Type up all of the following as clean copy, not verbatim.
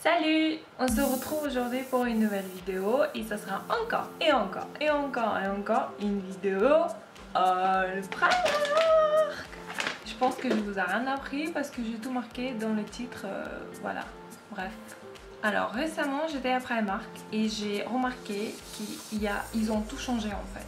Salut! On se retrouve aujourd'hui pour une nouvelle vidéo et ça sera encore une vidéo all Primark. Je pense que je vous ai rien appris parce que j'ai tout marqué dans le titre, voilà, bref. Alors récemment j'étais à Primark et j'ai remarqué qu'ils ont tout changé en fait.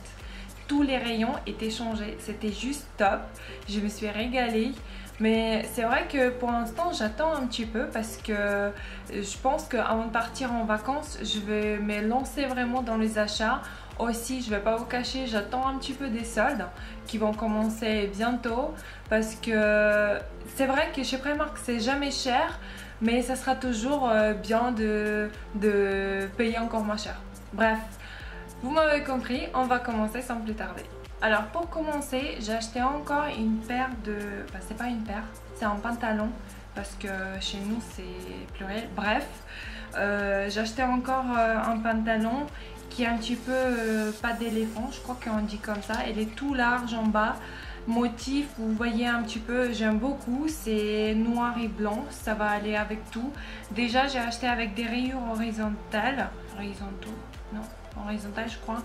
Tous les rayons étaient changés, c'était juste top, je me suis régalée. Mais c'est vrai que pour l'instant j'attends un petit peu parce que je pense qu'avant de partir en vacances je vais me lancer vraiment dans les achats. Aussi je vais pas vous cacher, j'attends un petit peu des soldes qui vont commencer bientôt parce que c'est vrai que chez Primark c'est jamais cher, mais ça sera toujours bien de payer encore moins cher. Bref, vous m'avez compris, on va commencer sans plus tarder. Alors pour commencer, j'ai acheté encore une paire de... Enfin c'est pas une paire, c'est un pantalon parce que chez nous c'est pluriel. Bref, j'ai acheté encore un pantalon qui est un petit peu pas d'éléphant, je crois qu'on dit comme ça. Il est tout large en bas, motif, vous voyez un petit peu, j'aime beaucoup. C'est noir et blanc, ça va aller avec tout. Déjà j'ai acheté avec des rayures horizontales, horizontales je crois.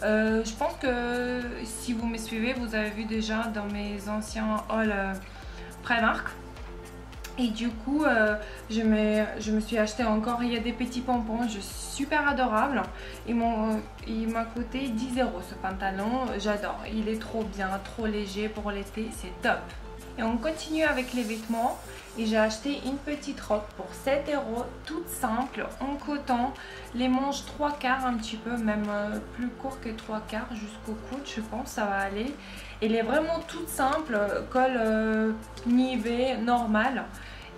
Je pense que si vous me suivez, vous avez vu déjà dans mes anciens hauls Primark. Et du coup, je me suis acheté encore, il y a des petits pompons, super adorable. Il m'a coûté 10 € ce pantalon, j'adore. Il est trop bien, trop léger pour l'été, c'est top. Et on continue avec les vêtements. Et j'ai acheté une petite robe pour 7 €, toute simple, en coton. Les manches 3/4 un petit peu, même plus court que 3/4 jusqu'au coude, je pense ça va aller. Elle est vraiment toute simple, col nivé, normal.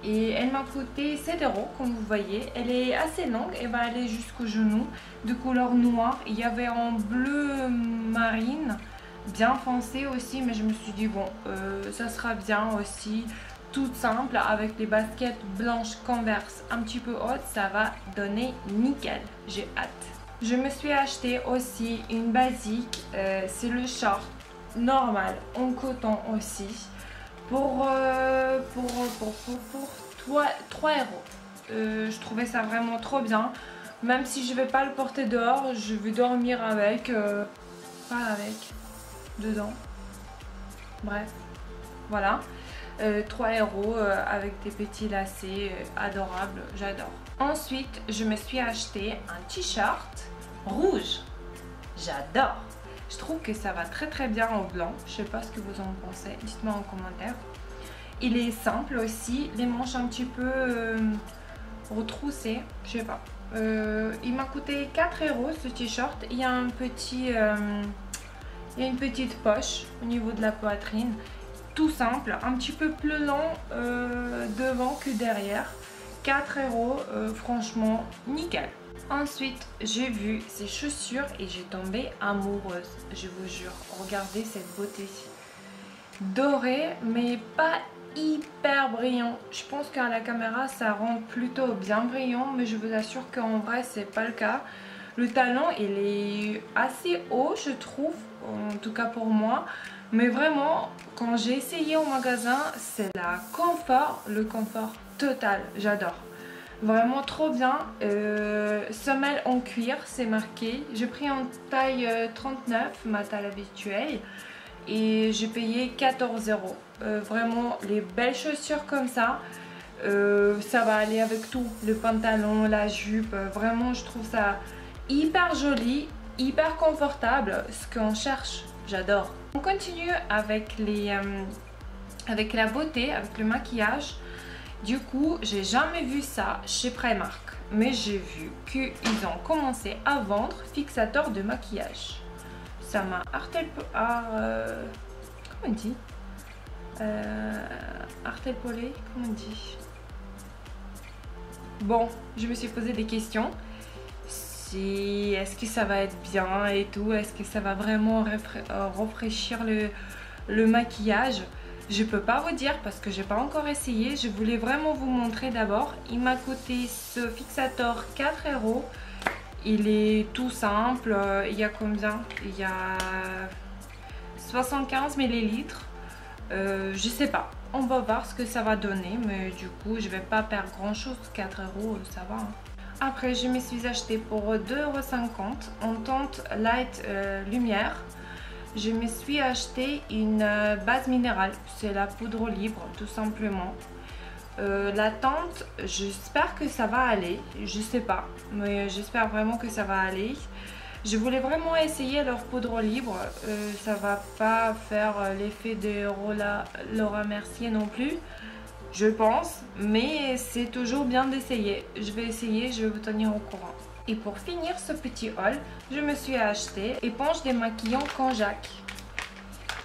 Et elle m'a coûté 7 € comme vous voyez. Elle est assez longue, elle va aller jusqu'au genou, de couleur noire. Il y avait en bleu marine, bien foncé aussi, mais je me suis dit bon, ça sera bien aussi. Toute simple avec les baskets blanches Converse un petit peu hautes, ça va donner nickel, j'ai hâte. Je me suis acheté aussi une basique, c'est le short normal en coton aussi pour 3 €. Je trouvais ça vraiment trop bien, même si je vais pas le porter dehors, je vais dormir avec, pas avec, dedans, bref, voilà. 3 € avec des petits lacets adorables, j'adore. Ensuite, je me suis acheté un t-shirt rouge. J'adore. Je trouve que ça va très bien en blanc. Je sais pas ce que vous en pensez, dites-moi en commentaire. Il est simple aussi, les manches un petit peu retroussées, je sais pas. Il m'a coûté 4 € ce t-shirt. Il y a un petit, il y a une petite poche au niveau de la poitrine. Tout simple, un petit peu plus long devant que derrière. 4 €, franchement nickel. Ensuite j'ai vu ces chaussures et j'ai tombé amoureuse, je vous jure. Regardez cette beauté dorée mais pas hyper brillant. Je pense qu'à la caméra ça rend plutôt bien brillant, mais je vous assure qu'en vrai c'est pas le cas. Le talon il est assez haut je trouve, en tout cas pour moi. Mais vraiment, quand j'ai essayé au magasin, c'est le confort total, j'adore. Vraiment trop bien. Semelle en cuir, c'est marqué. J'ai pris en taille 39, ma taille habituelle. Et j'ai payé 14 €. Vraiment, les belles chaussures comme ça, ça va aller avec tout. Le pantalon, la jupe, vraiment je trouve ça hyper joli, hyper confortable. Ce qu'on cherche, j'adore. On continue avec avec la beauté, avec le maquillage. Du coup, j'ai jamais vu ça chez Primark, mais j'ai vu qu'ils ont commencé à vendre fixateur de maquillage. Ça m'a comment on dit, artelpolé, comment on dit. Bon, je me suis posé des questions. Est-ce que ça va être bien et tout, est-ce que ça va vraiment rafraîchir le maquillage. Je peux pas vous dire parce que j'ai pas encore essayé. Je voulais vraiment vous montrer d'abord. Il m'a coûté ce fixateur 4 €. Il est tout simple. Il y a combien? Il y a 75 ml. Je sais pas. On va voir ce que ça va donner, mais du coup je vais pas perdre grand chose, 4 euros ça va. Après je me suis acheté pour 2,50 € en teinte light lumière. Je me suis acheté une base minérale, c'est la poudre libre tout simplement. La teinte, j'espère que ça va aller, je sais pas, mais j'espère vraiment que ça va aller. Je voulais vraiment essayer leur poudre libre, ça va pas faire l'effet de Laura Mercier non plus, je pense, mais c'est toujours bien d'essayer. Je vais essayer, je vais vous tenir au courant. Et pour finir ce petit haul, je me suis acheté éponge démaquillant Konjac.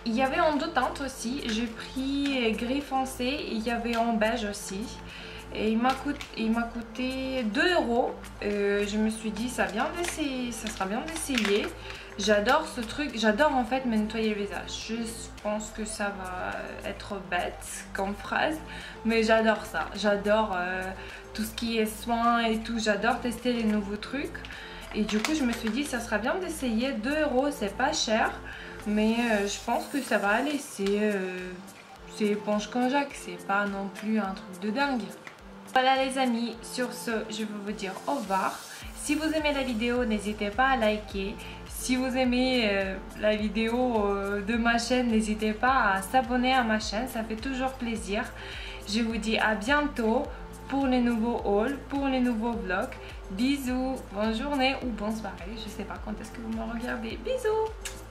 Il y avait en deux teintes aussi, j'ai pris gris foncé et il y avait en beige aussi. Et il m'a coûté 2 €. Je me suis dit ça sera bien d'essayer. J'adore ce truc, j'adore en fait me nettoyer le visage. Je pense que ça va être bête comme phrase, mais j'adore ça. J'adore tout ce qui est soin et tout, j'adore tester les nouveaux trucs. Et du coup je me suis dit ça sera bien d'essayer. 2 €, c'est pas cher, mais je pense que ça va aller. C'est éponge Konjac, c'est pas non plus un truc de dingue. Voilà les amis, sur ce je vais vous dire au revoir. Si vous aimez la vidéo, n'hésitez pas à liker. Si vous aimez la vidéo de ma chaîne, n'hésitez pas à s'abonner à ma chaîne, ça fait toujours plaisir. Je vous dis à bientôt pour les nouveaux hauls, pour les nouveaux vlogs. Bisous, bonne journée ou bonne soirée, je sais pas quand est-ce que vous me regardez. Bisous.